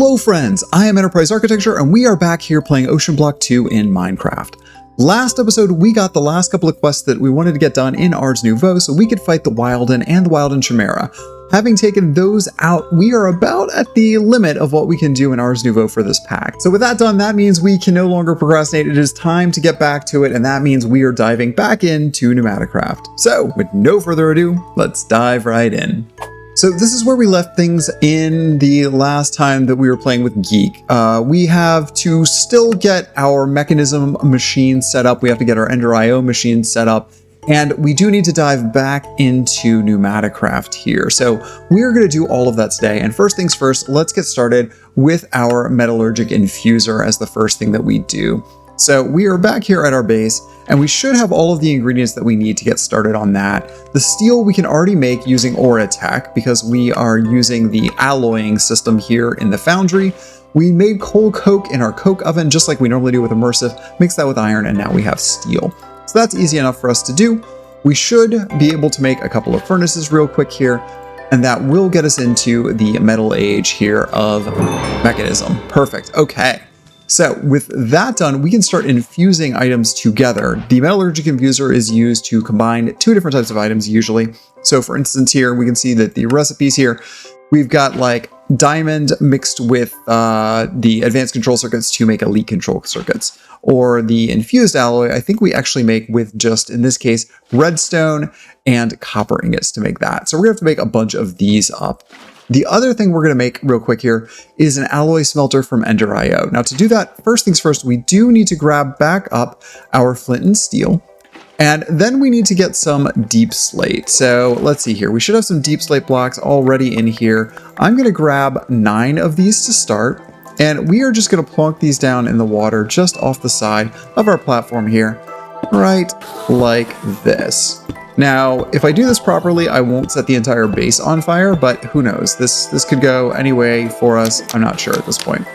Hello friends, I am Enterprise Architecture and we are back here playing Oceanblock 2 in Minecraft. Last episode we got the last couple of quests that we wanted to get done in Ars Nouveau so we could fight the Wilden and the Wilden Chimera. Having taken those out, we are about at the limit of what we can do in Ars Nouveau for this pack. So with that done, that means we can no longer procrastinate. It is time to get back to it, and that means we are diving back into Pneumaticraft. So with no further ado, let's dive right in. So this is where we left things in the last time that we were playing with Geek. We have to still get our mechanism machine set up. We have to get our Ender IO machine set up. And we do need to dive back into Pneumaticraft here. So we're going to do all of that today. And first things first, let's get started with our metallurgic infuser as the first thing that we do. So we are back here at our base, and we should have all of the ingredients that we need to get started on that. The steel we can already make using Auratech because we are using the alloying system here in the foundry. We made coal coke in our coke oven just like we normally do with immersive, mix that with iron, and now we have steel. So that's easy enough for us to do. We should be able to make a couple of furnaces real quick here, and that will get us into the metal age here of mechanism. Perfect. Okay. So with that done, we can start infusing items together. The metallurgic infuser is used to combine two different types of items usually. So for instance here, we can see that the recipes here, we've got like diamond mixed with the advanced control circuits to make elite control circuits. Or the infused alloy, I think we actually make with just, in this case, redstone and copper ingots to make that. So we're gonna have to make a bunch of these up. The other thing we're going to make real quick here is an alloy smelter from Ender IO. Now to do that, first things first, we do need to grab back up our flint and steel. And then we need to get some deep slate. So let's see here. We should have some deep slate blocks already in here. I'm going to grab 9 of these to start. And we are just going to plonk these down in the water just off the side of our platform here, right like this. Now, if I do this properly, I won't set the entire base on fire, but who knows? This could go any way for us. I'm not sure at this point.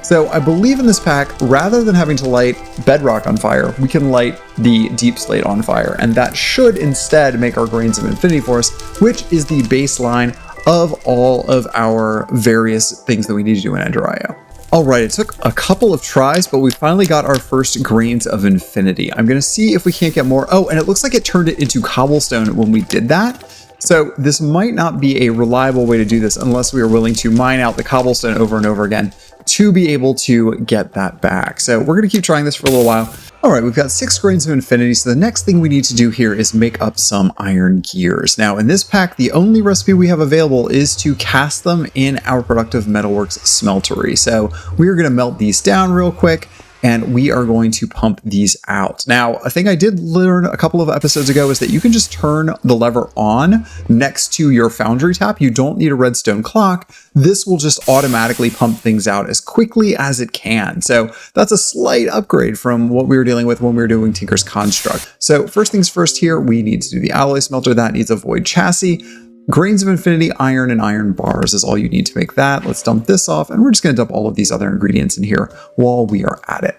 So I believe in this pack, rather than having to light bedrock on fire, we can light the deep slate on fire, and that should instead make our grains of infinity for us, which is the baseline of all of our various things that we need to do in Ender IO. All right, it took a couple of tries, but we finally got our first grains of infinity. I'm going to see if we can't get more. Oh, and it looks like it turned it into cobblestone when we did that. So this might not be a reliable way to do this unless we are willing to mine out the cobblestone over and over again to be able to get that back. So we're going to keep trying this for a little while. All right, we've got 6 grains of infinity. So the next thing we need to do here is make up some iron gears. Now in this pack, the only recipe we have available is to cast them in our productive metalworks smeltery. So we're going to melt these down real quick, and we are going to pump these out. Now, a thing I did learn a couple of episodes ago is that you can just turn the lever on next to your foundry tap. You don't need a redstone clock. This will just automatically pump things out as quickly as it can. So that's a slight upgrade from what we were dealing with when we were doing Tinker's Construct. So first things first here, we need to do the alloy smelter. That needs a void chassis. Grains of infinity, iron, and iron bars is all you need to make that. Let's dump this off, and we're just going to dump all of these other ingredients in here while we are at it.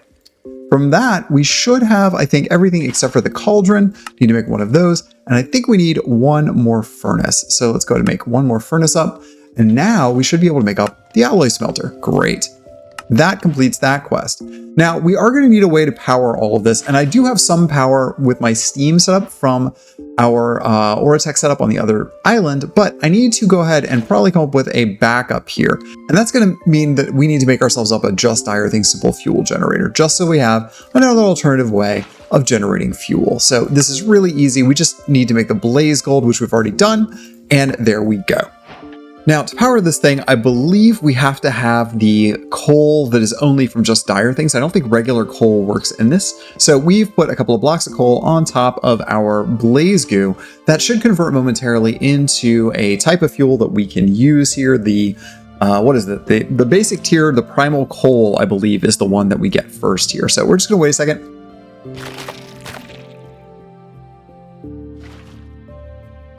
From that, we should have, I think, everything except for the cauldron. Need to make one of those, and I think we need one more furnace. So let's go ahead and make one more furnace up, and now we should be able to make up the alloy smelter. Great. That completes that quest. Now, we are going to need a way to power all of this, and I do have some power with my Steam setup from our Auratech setup on the other island, but I need to go ahead and probably come up with a backup here. And that's going to mean that we need to make ourselves up a Just Dire Thing simple fuel generator, just so we have another alternative way of generating fuel. So this is really easy. We just need to make the blaze gold, which we've already done, and there we go. Now, to power this thing, I believe we have to have the coal that is only from Just Dire Things. I don't think regular coal works in this. So we've put a couple of blocks of coal on top of our blaze goo. That should convert momentarily into a type of fuel that we can use here. The what is it? The basic tier, the primal coal, I believe, is the one that we get first here. So we're just going to wait a second.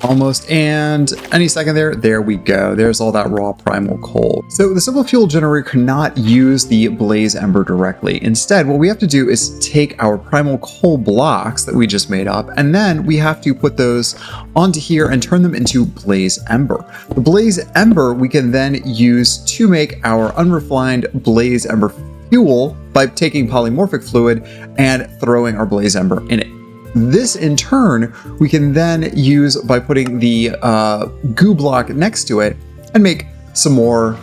Almost, and any second there we go. There's all that raw primal coal. So the simple fuel generator cannot use the blaze ember directly. Instead, what we have to do is take our primal coal blocks that we just made up, and then we have to put those onto here and turn them into blaze ember. The blaze ember we can then use to make our unrefined blaze ember fuel by taking polymorphic fluid and throwing our blaze ember in it. This in turn, we can then use by putting the goo block next to it and make some more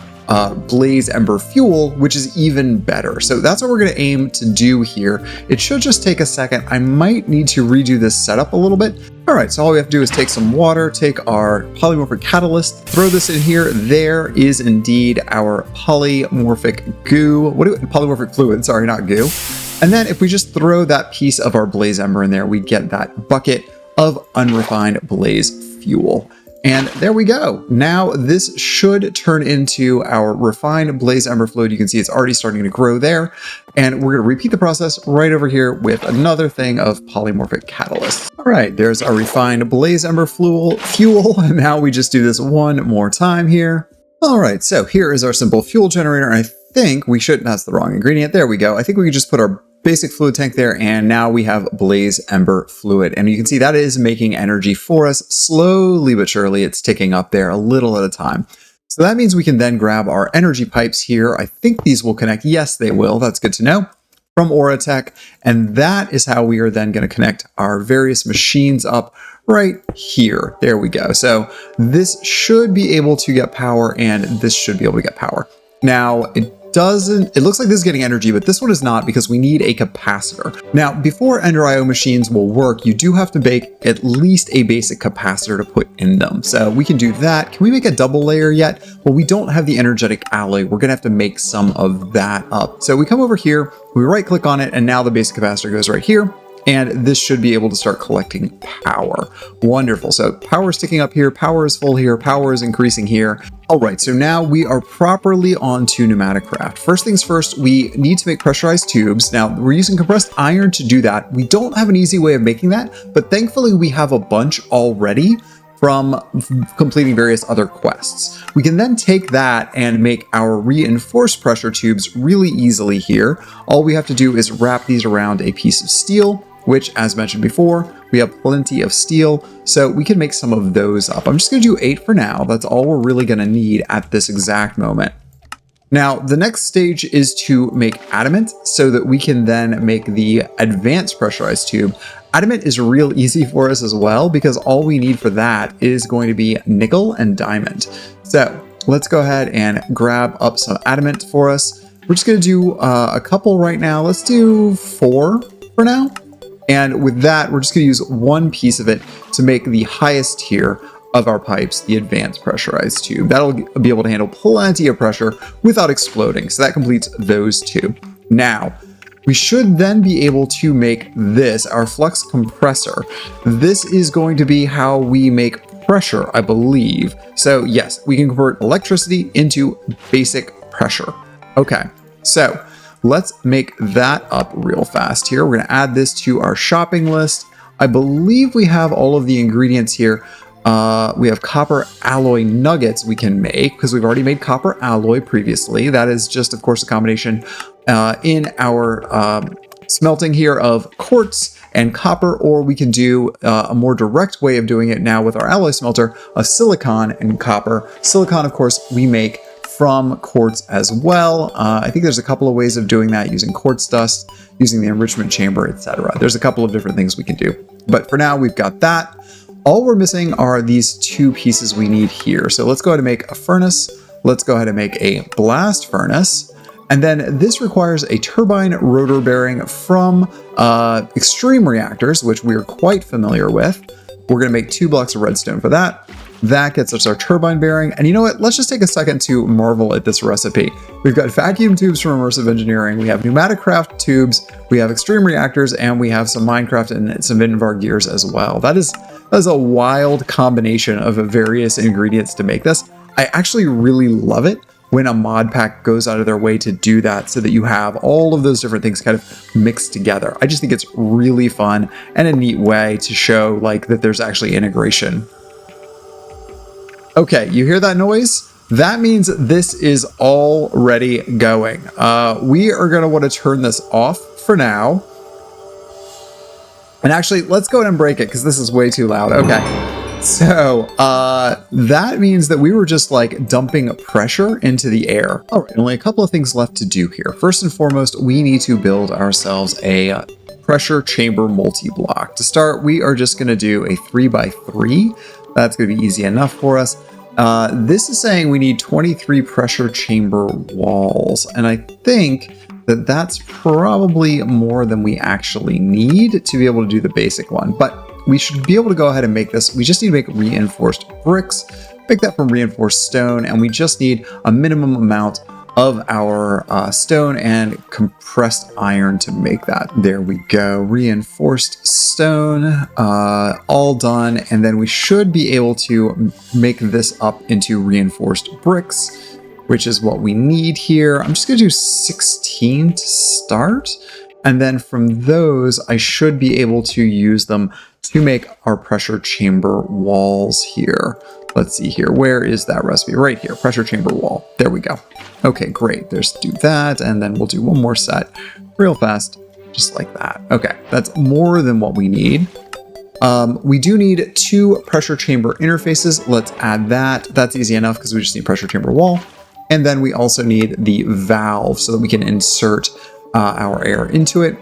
blaze ember fuel, which is even better. So that's what we're going to aim to do here. It should just take a second. I might need to redo this setup a little bit. All right, so all we have to do is take some water, take our polymorphic catalyst, throw this in here. There is indeed our polymorphic goo. Polymorphic fluid, sorry, not goo. And then if we just throw that piece of our blaze ember in there, we get that bucket of unrefined blaze fuel. And there we go. Now this should turn into our refined blaze ember fluid. You can see it's already starting to grow there. And we're going to repeat the process right over here with another thing of polymorphic catalyst. All right, there's our refined blaze ember fuel. And now we just do this one more time here. All right, so here is our simple fuel generator. I think we should, that's the wrong ingredient. There we go. I think we can just put our basic fluid tank there, and now we have blaze ember fluid, and you can see that is making energy for us slowly but surely. It's ticking up there a little at a time. So that means we can then grab our energy pipes here. I think these will connect. Yes, they will. That's good to know. From Auratech, and that is how we are then going to connect our various machines up right here. There we go. So this should be able to get power, and this should be able to get power. Now it looks like this is getting energy, but this one is not, because we need a capacitor. Now, before Ender IO machines will work, you do have to make at least a basic capacitor to put in them. So we can do that. Can we make a double layer yet? Well, we don't have the energetic alloy. We're gonna have to make some of that up. So we come over here, we right click on it, and now the basic capacitor goes right here. And this should be able to start collecting power. Wonderful. So power is ticking up here, power is full here, power is increasing here. All right, so now we are properly onto Pneumaticraft. First things first, we need to make pressurized tubes. Now we're using compressed iron to do that. We don't have an easy way of making that, but thankfully we have a bunch already from completing various other quests. We can then take that and make our reinforced pressure tubes really easily here. All we have to do is wrap these around a piece of steel, which, as mentioned before, we have plenty of steel, so we can make some of those up. I'm just gonna do 8 for now. That's all we're really gonna need at this exact moment. Now, the next stage is to make adamant so that we can then make the advanced pressurized tube. Adamant is real easy for us as well, because all we need for that is going to be nickel and diamond. So let's go ahead and grab up some adamant for us. We're just gonna do a couple right now. Let's do 4 for now. And with that, we're just gonna use one piece of it to make the highest tier of our pipes, the advanced pressurized tube. That'll be able to handle plenty of pressure without exploding. So that completes those two. Now, we should then be able to make this, our flux compressor. This is going to be how we make pressure, I believe. So yes, we can convert electricity into basic pressure. Okay, so let's make that up real fast here. We're gonna add this to our shopping list. I believe we have all of the ingredients here. We have copper alloy nuggets we can make, because we've already made copper alloy previously. That is just, of course, a combination in our smelting here of quartz and copper, or we can do a more direct way of doing it now with our alloy smelter of silicon and copper. Silicon, of course, we make from quartz as well. I think there's a couple of ways of doing that, using quartz dust, using the enrichment chamber, etc. There's a couple of different things we can do. But for now, we've got that. All we're missing are these two pieces we need here. So let's go ahead and make a furnace. Let's go ahead and make a blast furnace. And then this requires a turbine rotor bearing from extreme reactors, which we're quite familiar with. We're gonna make 2 blocks of redstone for that. That gets us our turbine bearing. And you know what? Let's just take a second to marvel at this recipe. We've got vacuum tubes from Immersive Engineering. We have Pneumaticraft tubes. We have extreme reactors, and we have some Minecraft and some Invar gears as well. That is a wild combination of various ingredients to make this. I actually really love it when a mod pack goes out of their way to do that, so that you have all of those different things kind of mixed together. I just think it's really fun and a neat way to show like that there's actually integration. Okay, you hear that noise? That means this is already going. We are going to want to turn this off for now. And actually, let's go ahead and break it because this is way too loud. Okay. So that means that we were just like dumping pressure into the air. All right, only a couple of things left to do here. First and foremost, we need to build ourselves a pressure chamber multi-block. To start, we are just going to do a 3x3. That's going to be easy enough for us. This is saying we need 23 pressure chamber walls, and I think that that's probably more than we actually need to be able to do the basic one, but we should be able to go ahead and make this. We just need to make reinforced bricks, make that from reinforced stone, and we just need a minimum amount of our stone and compressed iron to make that. There we go, reinforced stone, all done, and then we should be able to make this up into reinforced bricks, which is what we need here. I'm just gonna do 16 to start, and then from those, I should be able to use them to make our pressure chamber walls here. Let's see here, where is that recipe? Right here, pressure chamber wall. There we go. Okay, great, there's do that, and then we'll do one more set real fast, just like that. Okay, that's more than what we need. We do need 2 pressure chamber interfaces. Let's add that. That's easy enough because we just need pressure chamber wall. And then we also need the valve so that we can insert our air into it.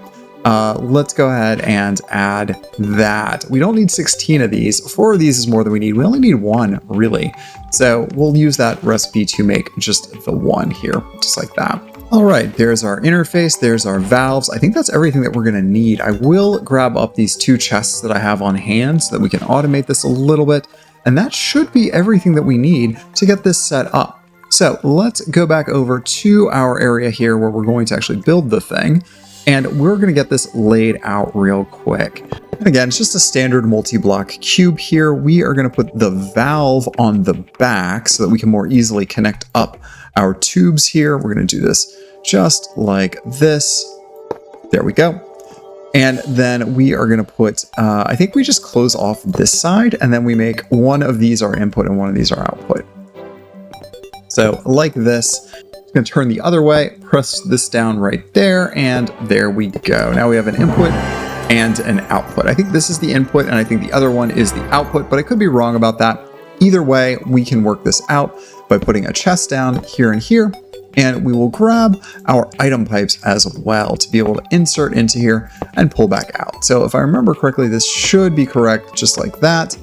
Let's go ahead and add that. We don't need 16 of these. 4 of these is more than we need. We only need 1, really. So we'll use that recipe to make just the 1 here, just like that. All right, there's our interface, there's our valves. I think that's everything that we're gonna need. I will grab up these 2 chests that I have on hand so that we can automate this a little bit. And that should be everything that we need to get this set up. So let's go back over to our area here where we're going to actually build the thing. And we're going to get this laid out real quick. And again, it's just a standard multi-block cube here. We are going to put the valve on the back so that we can more easily connect up our tubes here. We're going to do this just like this. There we go. And then we are going to put, I think we just close off this side, and then we make one of these our input and one of these our output. So like this. Going to turn the other way, press this down right there, and there we go. Now we have an input and an output. I think this is the input, and I think the other one is the output, but I could be wrong about that. Either way, we can work this out by putting a chest down here and here, and we will grab our item pipes as well to be able to insert into here and pull back out. So if I remember correctly, this should be correct, just like that,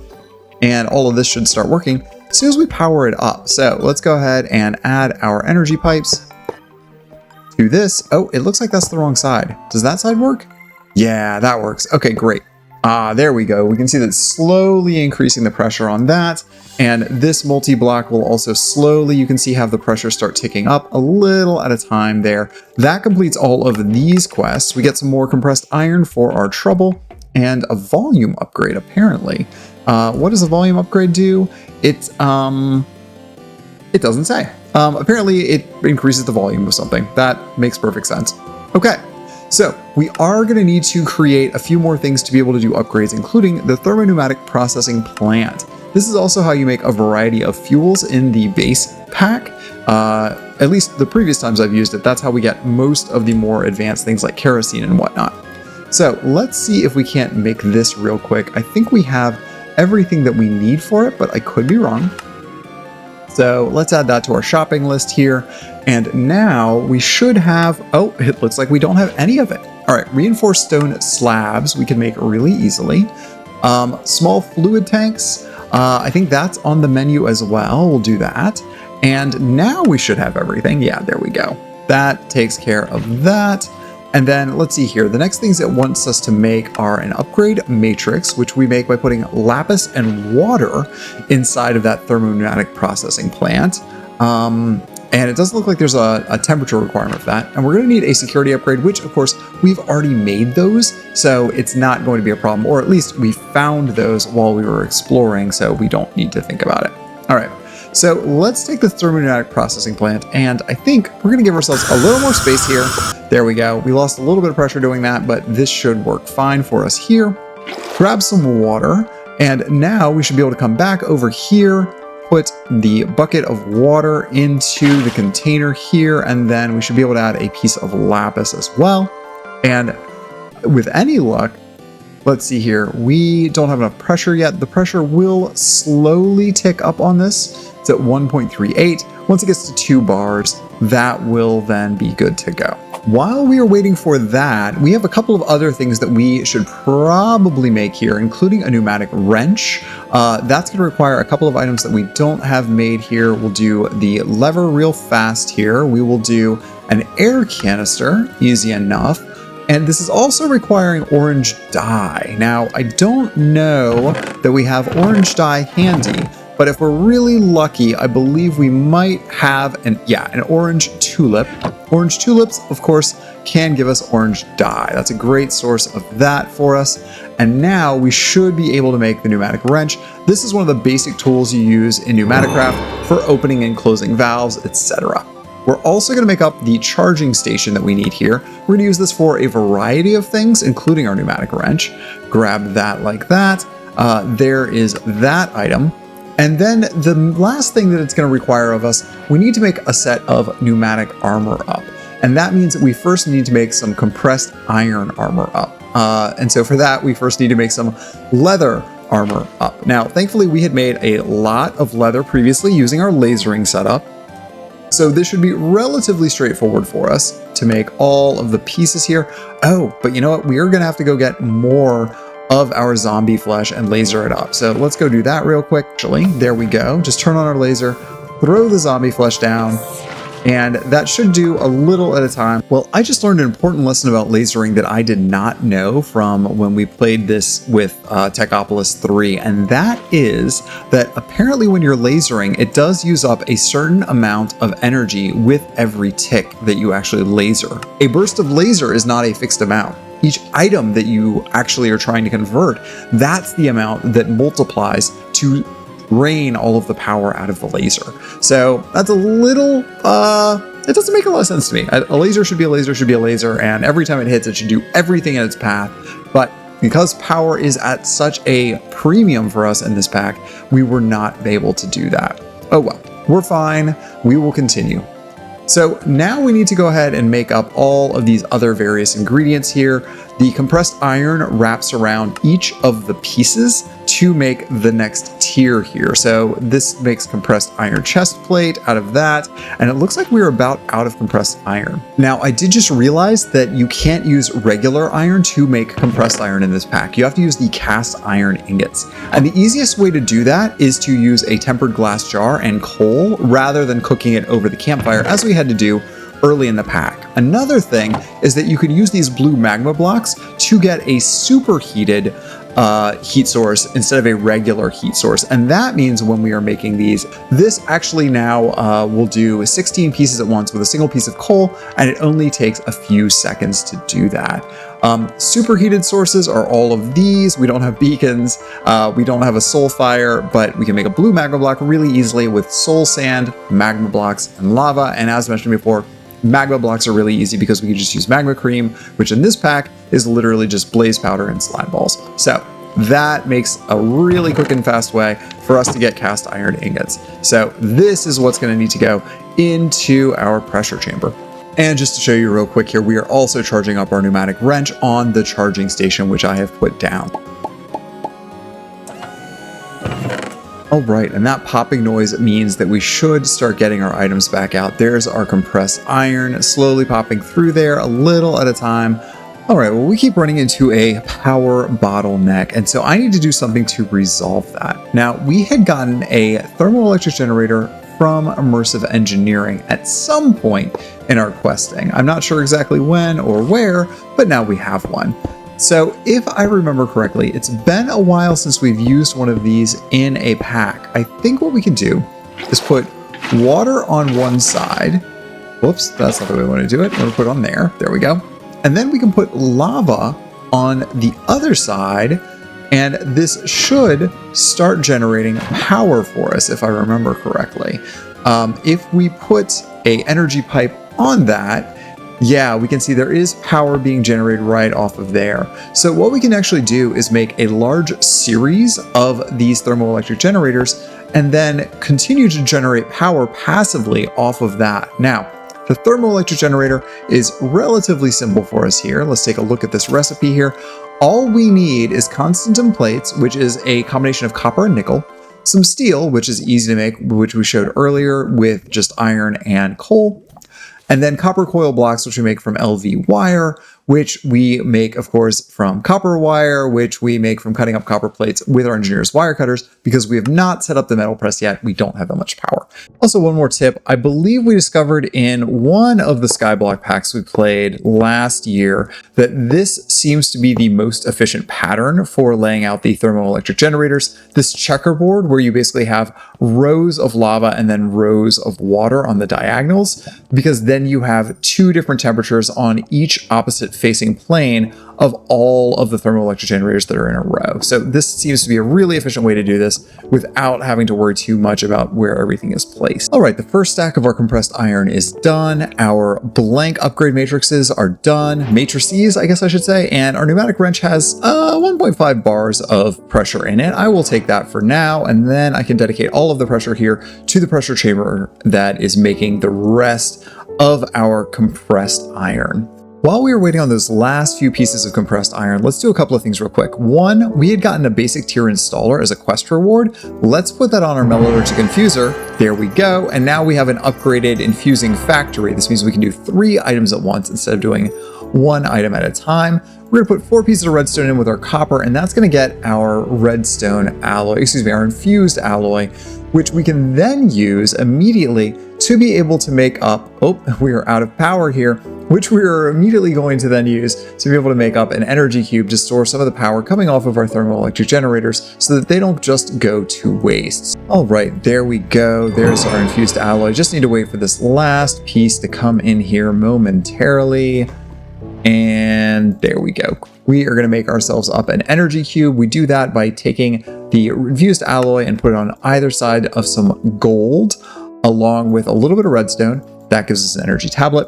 and all of this should start working as soon as we power it up. So let's go ahead and add our energy pipes to this. Oh, it looks like that's the wrong side. Does that side work? Yeah, that works. Okay, great. There we go. We can see that slowly increasing the pressure on that. And this multi-block will also slowly, you can see, have the pressure start ticking up a little at a time there. That completes all of these quests. We get some more compressed iron for our trouble and a volume upgrade, apparently. What does a volume upgrade do? It doesn't say. Apparently it increases the volume of something. That makes perfect sense. Okay, so we are going to need to create a few more things to be able to do upgrades, including the thermopneumatic processing plant. This is also how you make a variety of fuels in the base pack. At least the previous times I've used it, that's how we get most of the more advanced things like kerosene and whatnot. So let's see if we can't make this real quick. I think we have everything that we need for it, but I could be wrong. So let's add that to our shopping list here. And now we should have, oh, it looks like we don't have any of it. All right, reinforced stone slabs we can make really easily. Small fluid tanks, I think that's on the menu as well. We'll do that. And now we should have everything. Yeah, there we go. That takes care of that. And then let's see here. The next things it wants us to make are an upgrade matrix, which we make by putting lapis and water inside of that thermopneumatic processing plant. And it doesn't look like there's a temperature requirement for that. And we're going to need a security upgrade, which of course we've already made those. So it's not going to be a problem, or at least we found those while we were exploring. So we don't need to think about it. All right. So let's take the thermopneumatic processing plant, and I think we're going to give ourselves a little more space here. There we go. We lost a little bit of pressure doing that, but this should work fine for us here. Grab some water, and now we should be able to come back over here, put the bucket of water into the container here, and then we should be able to add a piece of lapis as well. And with any luck, let's see here, we don't have enough pressure yet. The pressure will slowly tick up on this. It's at 1.38. Once it gets to 2 bars, that will then be good to go. While we are waiting for that, we have a couple of other things that we should probably make here, including a pneumatic wrench. That's going to require a couple of items that we don't have made here. We'll do the lever real fast here. We will do an air canister, easy enough. And this is also requiring orange dye. Now, I don't know that we have orange dye handy, but if we're really lucky, I believe we might have an orange tulip. Orange tulips, of course, can give us orange dye. That's a great source of that for us. And now we should be able to make the pneumatic wrench. This is one of the basic tools you use in Pneumaticraft for opening and closing valves, etc. We're also going to make up the charging station that we need here. We're going to use this for a variety of things, including our pneumatic wrench. Grab that like that. There is that item. And then the last thing that it's going to require of us, we need to make a set of pneumatic armor up. And that means that we first need to make some compressed iron armor up. And so for that, we first need to make some leather armor up. Now, thankfully, we had made a lot of leather previously using our lasering setup. So this should be relatively straightforward for us to make all of the pieces here. Oh, but you know what? We are going to have to go get more of our zombie flesh and laser it up. So let's go do that real quick. Actually, there we go. Just turn on our laser, throw the zombie flesh down, and that should do a little at a time. Well, I just learned an important lesson about lasering that I did not know from when we played this with Techopolis 3, and that is that apparently when you're lasering, it does use up a certain amount of energy with every tick that you actually laser. A burst of laser is not a fixed amount. Each item that you actually are trying to convert, that's the amount that multiplies to drain all of the power out of the laser. So that's a little, it doesn't make a lot of sense to me. A laser should be a laser should be a laser, and every time it hits, it should do everything in its path. But because power is at such a premium for us in this pack, we were not able to do that. Oh well, we're fine. We will continue. So now we need to go ahead and make up all of these other various ingredients here. The compressed iron wraps around each of the pieces to make the next tier here. So this makes compressed iron chest plate out of that, and it looks like we're about out of compressed iron. Now, I did just realize that you can't use regular iron to make compressed iron in this pack. You have to use the cast iron ingots. And the easiest way to do that is to use a tempered glass jar and coal rather than cooking it over the campfire, as we had to do early in the pack. Another thing is that you can use these blue magma blocks to get a superheated heat source instead of a regular heat source. And that means when we are making these, this actually now will do 16 pieces at once with a single piece of coal, and it only takes a few seconds to do that. Superheated sources are all of these. We don't have beacons, we don't have a soul fire, but we can make a blue magma block really easily with soul sand, magma blocks, and lava. And as mentioned before, magma blocks are really easy because we can just use magma cream, which in this pack is literally just blaze powder and slime balls. So that makes a really quick and fast way for us to get cast iron ingots. So this is what's going to need to go into our pressure chamber. And just to show you real quick here, we are also charging up our pneumatic wrench on the charging station, which I have put down. All right, and that popping noise means that we should start getting our items back out. There's our compressed iron slowly popping through there a little at a time. All right, well, we keep running into a power bottleneck, and so I need to do something to resolve that. Now, we had gotten a thermoelectric generator from Immersive Engineering at some point in our questing. I'm not sure exactly when or where, but now we have one. So if I remember correctly, it's been a while since we've used one of these in a pack. I think what we can do is put water on one side. Whoops, that's not the way we want to do it. We're going to put it on there. There we go. And then we can put lava on the other side, and this should start generating power for us, if I remember correctly. If we put an energy pipe on that, yeah, we can see there is power being generated right off of there. So what we can actually do is make a large series of these thermoelectric generators and then continue to generate power passively off of that. Now, the thermoelectric generator is relatively simple for us here. Let's take a look at this recipe here. All we need is Constantan plates, which is a combination of copper and nickel, some steel, which is easy to make, which we showed earlier with just iron and coal, and then copper coil blocks, which we make from LV wire, which we make, of course, from copper wire, which we make from cutting up copper plates with our engineer's wire cutters. Because we have not set up the metal press yet, we don't have that much power. Also, one more tip. I believe we discovered in one of the Skyblock packs we played last year that this seems to be the most efficient pattern for laying out the thermoelectric generators. This checkerboard where you basically have rows of lava and then rows of water on the diagonals, because then you have two different temperatures on each opposite facing plane of all of the thermoelectric generators that are in a row. So this seems to be a really efficient way to do this without having to worry too much about where everything is placed. All right, the first stack of our compressed iron is done. Our blank upgrade matrices are done. Matrices, I guess I should say. And our pneumatic wrench has 1.5 bars of pressure in it. I will take that for now, and then I can dedicate all of the pressure here to the pressure chamber that is making the rest of our compressed iron. While we were waiting on those last few pieces of compressed iron, let's do a couple of things real quick. One, we had gotten a basic tier installer as a quest reward. Let's put that on our metallurgic infuser. There we go. And now we have an upgraded infusing factory. This means we can do 3 items at once instead of doing 1 item at a time. We're gonna put 4 pieces of redstone in with our copper, and that's gonna get our redstone alloy, our infused alloy, which we can then use immediately to be able to make up, we are out of power here, which we are immediately going to then use to be able to make up an energy cube to store some of the power coming off of our thermoelectric generators so that they don't just go to waste. All right, there we go. There's our infused alloy. Just need to wait for this last piece to come in here momentarily. And there we go. We are going to make ourselves up an energy cube. We do that by taking the infused alloy and put it on either side of some gold, along with a little bit of redstone. That gives us an energy tablet.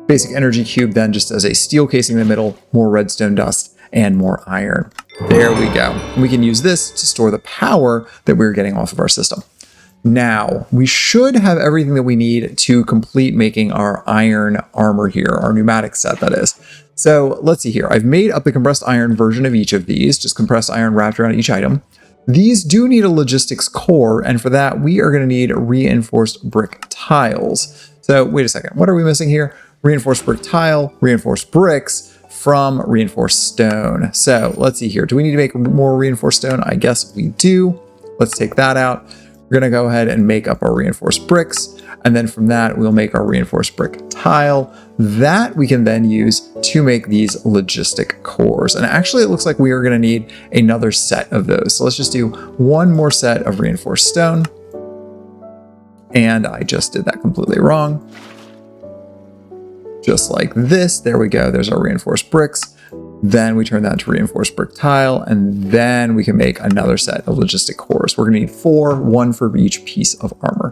Basic energy cube then just as a steel casing in the middle, more redstone dust, and more iron. There we go. We can use this to store the power that we're getting off of our system. Now, we should have everything that we need to complete making our iron armor here, our pneumatic set, that is. So let's see here. I've made up the compressed iron version of each of these, just compressed iron wrapped around each item. These do need a logistics core, and for that, we are going to need reinforced brick tiles. So wait a second, what are we missing here? Reinforced brick tile, reinforced bricks from reinforced stone. So let's see here. Do we need to make more reinforced stone? I guess we do. Let's take that out. We're going to go ahead and make up our reinforced bricks. And then from that, we'll make our reinforced brick tile. That we can then use to make these logistic cores. And actually, it looks like we are going to need another set of those. So let's just do one more set of reinforced stone. And I just did that completely wrong. Just like this. There we go. There's our reinforced bricks. Then we turn that to reinforced brick tile, and then we can make another set of logistic cores. We're gonna need 4, 1 for each piece of armor.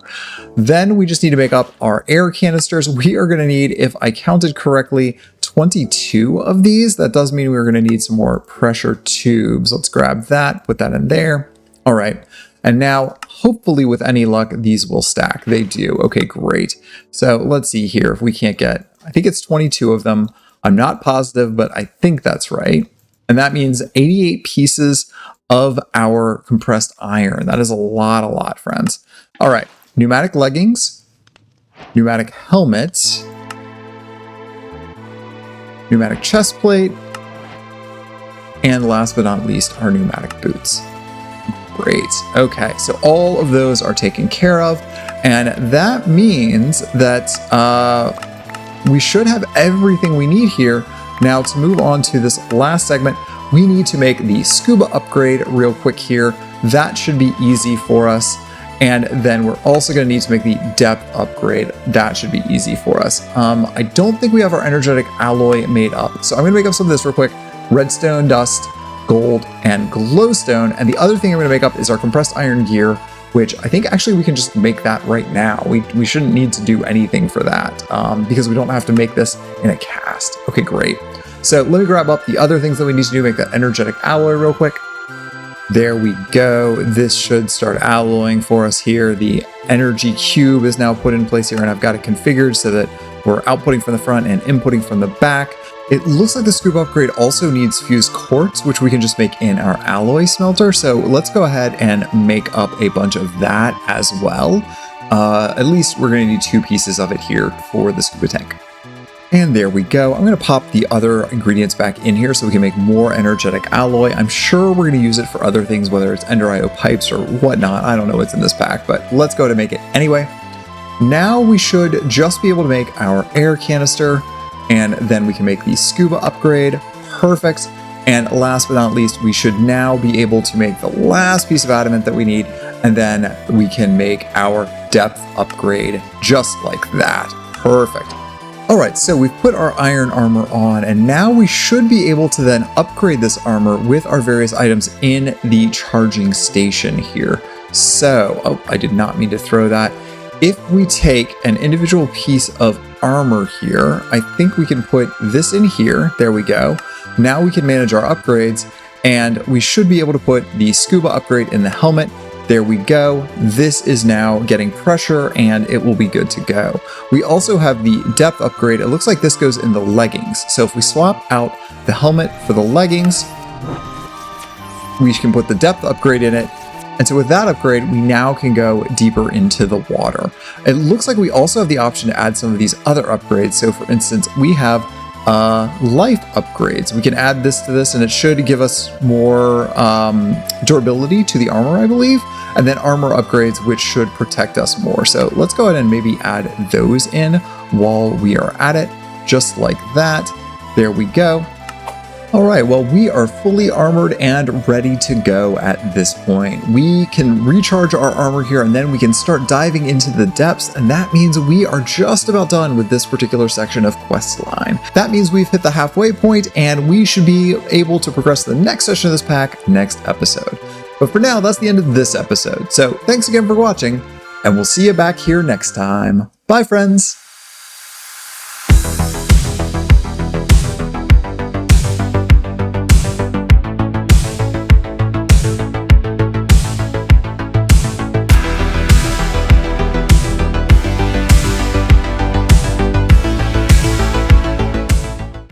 Then we just need to make up our air canisters. We are gonna need, if I counted correctly, 22 of these. That does mean we're gonna need some more pressure tubes. Let's grab that, put that in there. All right, and now hopefully with any luck, these will stack. They do, okay, great. So let's see here if we can't get, I think it's 22 of them. I'm not positive, but I think that's right. And that means 88 pieces of our compressed iron. That is a lot, friends. All right, pneumatic leggings, pneumatic helmet, pneumatic chest plate, and last but not least, our pneumatic boots. Great. Okay, so all of those are taken care of. And that means that we should have everything we need here. Now to move on to this last segment, we need to make the scuba upgrade real quick here. That should be easy for us. And then we're also going to need to make the depth upgrade. That should be easy for us. I don't think we have our energetic alloy made up. So I'm going to make up some of this real quick. Redstone, dust, gold, and glowstone. And the other thing I'm going to make up is our compressed iron gear, which I think actually we can just make that right now. We shouldn't need to do anything for that because we don't have to make this in a cast. Okay, great. So let me grab up the other things that we need to do, make that energetic alloy real quick. There we go. This should start alloying for us here. The energy cube is now put in place here, and I've got it configured so that we're outputting from the front and inputting from the back. It looks like the scuba upgrade also needs fused quartz, which we can just make in our alloy smelter. So let's go ahead and make up a bunch of that as well. At least we're going to need 2 pieces of it here for the scuba tank. And there we go. I'm going to pop the other ingredients back in here so we can make more energetic alloy. I'm sure we're going to use it for other things, whether it's Ender IO pipes or whatnot. I don't know what's in this pack, but let's go to make it anyway. Now we should just be able to make our air canister, and then we can make the scuba upgrade. Perfect. And last but not least, we should now be able to make the last piece of adamant that we need, and then we can make our depth upgrade just like that. Perfect. All right, so we've put our iron armor on, and now we should be able to then upgrade this armor with our various items in the charging station here. So, oh, I did not mean to throw that. If we take an individual piece of armor here, I think we can put this in here. There we go. Now we can manage our upgrades, and we should be able to put the scuba upgrade in the helmet. There we go. This is now getting pressure, and it will be good to go. We also have the depth upgrade. It looks like this goes in the leggings. So if we swap out the helmet for the leggings, we can put the depth upgrade in it. And so with that upgrade, we now can go deeper into the water. It looks like we also have the option to add some of these other upgrades. So for instance, we have life upgrades. We can add this to this, and it should give us more durability to the armor, I believe, and then armor upgrades, which should protect us more. So let's go ahead and maybe add those in while we are at it, just like that. There we go. All right, well, we are fully armored and ready to go at this point. We can recharge our armor here, and then we can start diving into the depths, and that means we are just about done with this particular section of questline. That means we've hit the halfway point, and we should be able to progress to the next session of this pack next episode. But for now, that's the end of this episode. So thanks again for watching, and we'll see you back here next time. Bye, friends!